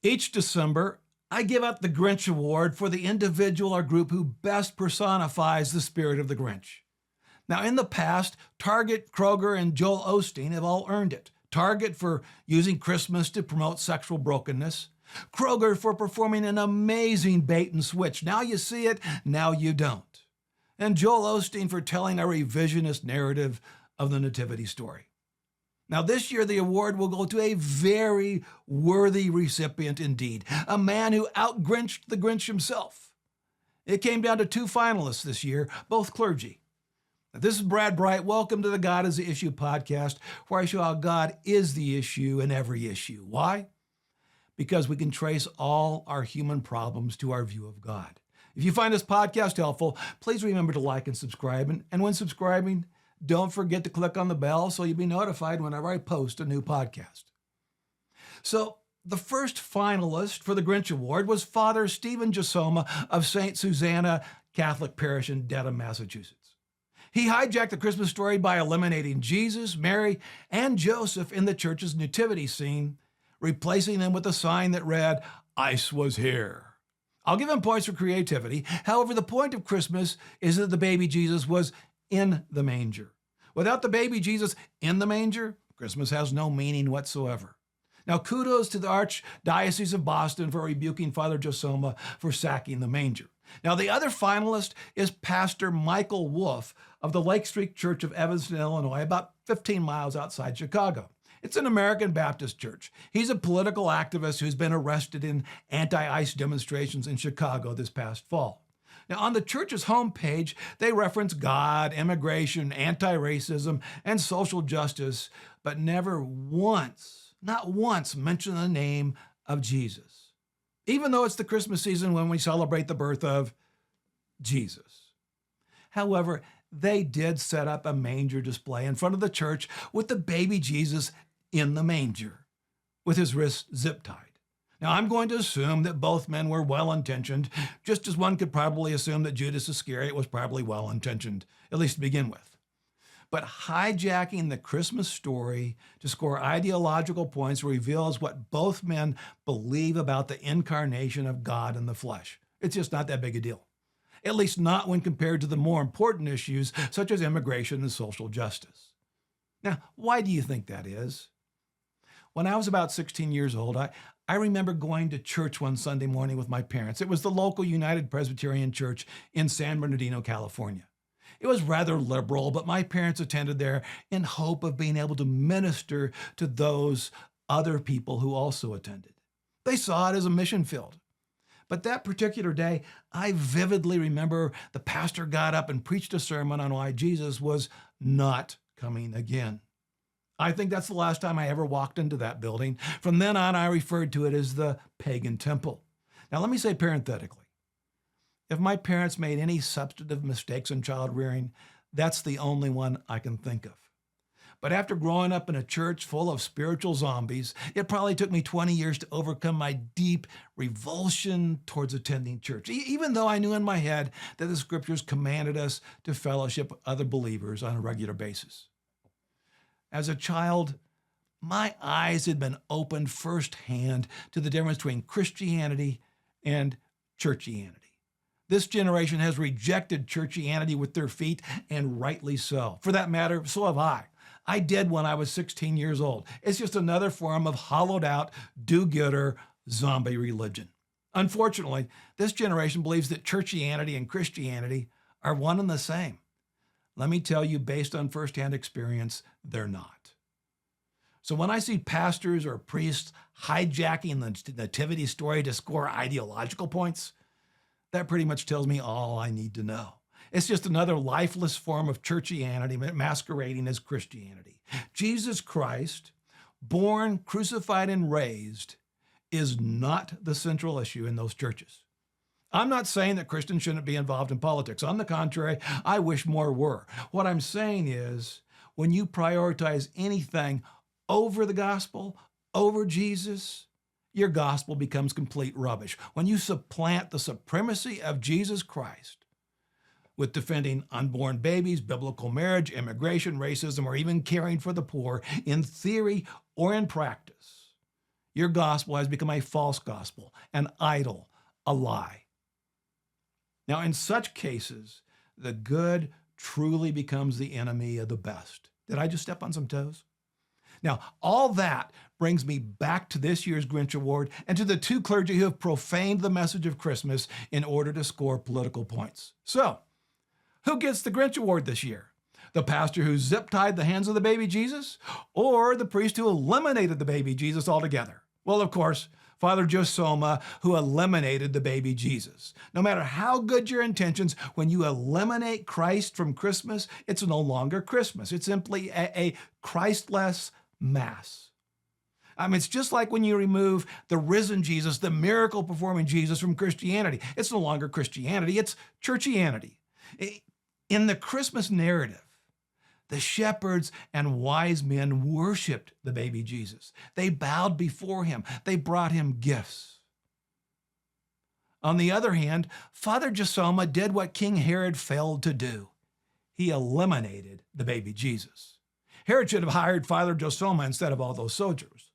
Each December, I give out the Grinch Award for the individual or group who best personifies the spirit of the Grinch. Now, in the past, Target, Kroger, and Joel Osteen have all earned it. Target for using Christmas to promote sexual brokenness. Kroger for performing an amazing bait and switch. Now you see it, now you don't. And Joel Osteen for telling a revisionist narrative of the nativity story. Now this year the award will go to a very worthy recipient indeed, a man who out-Grinched the Grinch himself. It came down to two finalists this year, both clergy. This is Brad Bright. Welcome to the God is the Issue podcast, where I show how God is the issue in every issue. Why? Because we can trace all our human problems to our view of God. If you find this podcast helpful, please remember to like and subscribe. And when subscribing, don't forget to click on the bell so you'll be notified whenever I post a new podcast. So the first finalist for the Grinch Award was Father Stephen Jasoma of St. Susanna Catholic Parish in Dedham, Massachusetts. He hijacked the Christmas story by eliminating Jesus, Mary, and Joseph in the church's nativity scene, replacing them with a sign that read, "Ice was here." I'll give him points for creativity. However, the point of Christmas is that the baby Jesus was in the manger. Without the baby Jesus in the manger, Christmas has no meaning whatsoever. Now, kudos to the Archdiocese of Boston for rebuking Father Jasoma for sacking the manger. Now, the other finalist is Pastor Michael Wolf of the Lake Street Church of Evanston, Illinois, about 15 miles outside Chicago. It's an American Baptist church. He's a political activist who's been arrested in anti-ICE demonstrations in Chicago this past fall. Now, on the church's homepage, they reference God, immigration, anti-racism, and social justice, but never once, not once, mention the name of Jesus, even though it's the Christmas season when we celebrate the birth of Jesus. However, they did set up a manger display in front of the church with the baby Jesus in the manger, with his wrists zip-tied. Now, I'm going to assume that both men were well-intentioned, just as one could probably assume that Judas Iscariot was probably well-intentioned, at least to begin with. But hijacking the Christmas story to score ideological points reveals what both men believe about the incarnation of God in the flesh. It's just not that big a deal, at least not when compared to the more important issues such as immigration and social justice. Now, why do you think that is? When I was about 16 years old, I remember going to church one Sunday morning with my parents. It was the local United Presbyterian Church in San Bernardino, California. It was rather liberal, but my parents attended there in hope of being able to minister to those other people who also attended. They saw it as a mission field. But that particular day, I vividly remember the pastor got up and preached a sermon on why Jesus was not coming again. I think that's the last time I ever walked into that building. From then on, I referred to it as the pagan temple. Now, let me say parenthetically, if my parents made any substantive mistakes in child rearing, that's the only one I can think of. But after growing up in a church full of spiritual zombies, it probably took me 20 years to overcome my deep revulsion towards attending church, even though I knew in my head that the scriptures commanded us to fellowship with other believers on a regular basis. As a child, my eyes had been opened firsthand to the difference between Christianity and churchianity. This generation has rejected churchianity with their feet, and rightly so. For that matter, so have I. I did when I was 16 years old. It's just another form of hollowed out, do-gooder zombie religion. Unfortunately, this generation believes that churchianity and Christianity are one and the same. Let me tell you, based on firsthand experience, they're not. So when I see pastors or priests hijacking the nativity story to score ideological points, that pretty much tells me all I need to know. It's just another lifeless form of churchianity masquerading as Christianity. Jesus Christ, born, crucified, and raised, is not the central issue in those churches. I'm not saying that Christians shouldn't be involved in politics. On the contrary, I wish more were. What I'm saying is, when you prioritize anything over the gospel, over Jesus, your gospel becomes complete rubbish. When you supplant the supremacy of Jesus Christ with defending unborn babies, biblical marriage, immigration, racism, or even caring for the poor, in theory or in practice, Your gospel has become a false gospel, an idol, a lie. Now, in such cases, the good truly becomes the enemy of the best. Did I just step on some toes? Now, all that brings me back to this year's Grinch Award and to the two clergy who have profaned the message of Christmas in order to score political points. So, who gets the Grinch Award this year? The pastor who zip-tied the hands of the baby Jesus, or the priest who eliminated the baby Jesus altogether? Well, of course, Father Josoma, who eliminated the baby Jesus. No matter how good your intentions, when you eliminate Christ from Christmas, it's no longer Christmas. It's simply a Christless Mass. It's just like when you remove the risen Jesus, the miracle-performing Jesus from Christianity. It's no longer Christianity, it's churchianity. In the Christmas narrative, the shepherds and wise men worshiped the baby Jesus. They bowed before him. They brought him gifts. On the other hand, Father Josoma did what King Herod failed to do. He eliminated the baby Jesus. Herod should have hired Father Josoma instead of all those soldiers.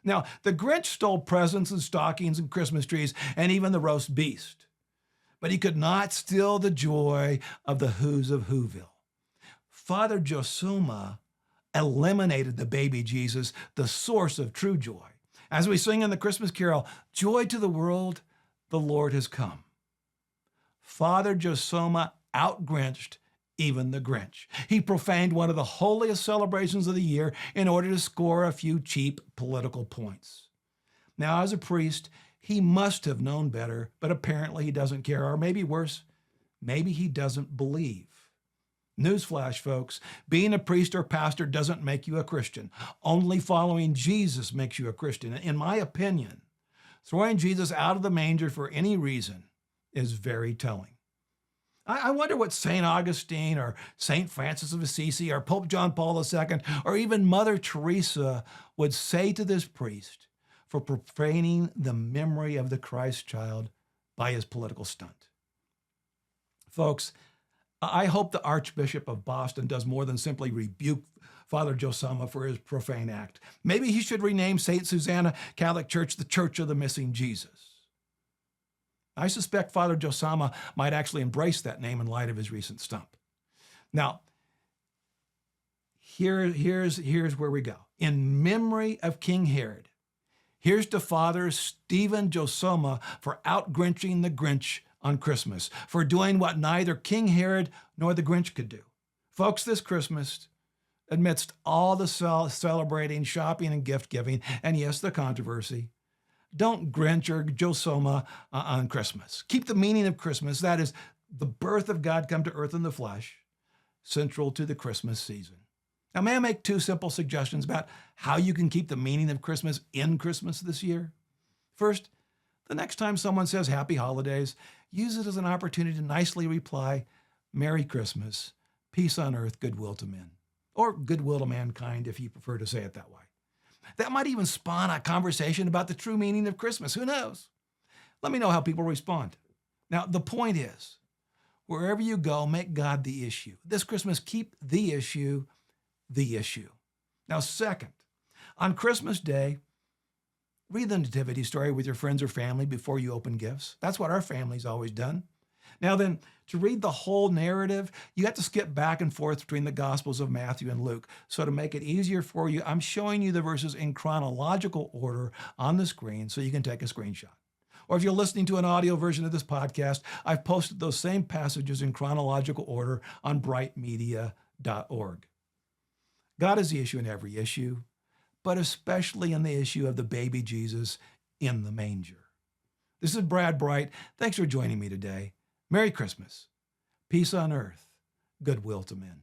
Now, the Grinch stole presents and stockings and Christmas trees and even the roast beast. But he could not steal the joy of the Who's of Whoville. Father Josoma eliminated the baby Jesus, the source of true joy. As we sing in the Christmas carol, "Joy to the world, the Lord has come." Father Josoma out-Grinched even the Grinch. He profaned one of the holiest celebrations of the year in order to score a few cheap political points. Now, as a priest, he must have known better, but apparently he doesn't care, or maybe worse, maybe he doesn't believe. Newsflash, folks, being a priest or pastor doesn't make you a Christian. Only following Jesus makes you a Christian. In my opinion, throwing Jesus out of the manger for any reason is very telling. I wonder what St. Augustine or St. Francis of Assisi or Pope John Paul II or even Mother Teresa would say to this priest for profaning the memory of the Christ child by his political stunt. Folks, I hope the Archbishop of Boston does more than simply rebuke Father Josoma for his profane act. Maybe he should rename St. Susanna Catholic Church the Church of the Missing Jesus. I suspect Father Josoma might actually embrace that name in light of his recent stump. Now, here's where we go. In memory of King Herod, here's to Father Stephen Josoma for out-Grinching the Grinch on Christmas, for doing what neither King Herod nor the Grinch could do. Folks, this Christmas, amidst all the celebrating, shopping, and gift-giving, and yes, the controversy, don't Grinch or Josoma on Christmas. Keep the meaning of Christmas, that is, the birth of God come to earth in the flesh, central to the Christmas season. Now, may I make two simple suggestions about how you can keep the meaning of Christmas in Christmas this year? First, the next time someone says Happy Holidays, use it as an opportunity to nicely reply, Merry Christmas, peace on earth, goodwill to men. Or goodwill to mankind, if you prefer to say it that way. That might even spawn a conversation about the true meaning of Christmas. Who knows? Let me know how people respond. Now, the point is, wherever you go, make God the issue. This Christmas, keep the issue the issue. Now, second, on Christmas Day, read the nativity story with your friends or family before you open gifts. That's what our family's always done. Now then, to read the whole narrative, you have to skip back and forth between the Gospels of Matthew and Luke. So to make it easier for you, I'm showing you the verses in chronological order on the screen so you can take a screenshot. Or if you're listening to an audio version of this podcast, I've posted those same passages in chronological order on brightmedia.org. God is the issue in every issue, but especially in the issue of the baby Jesus in the manger. This is Brad Bright. Thanks for joining me today. Merry Christmas. Peace on earth. Goodwill to men.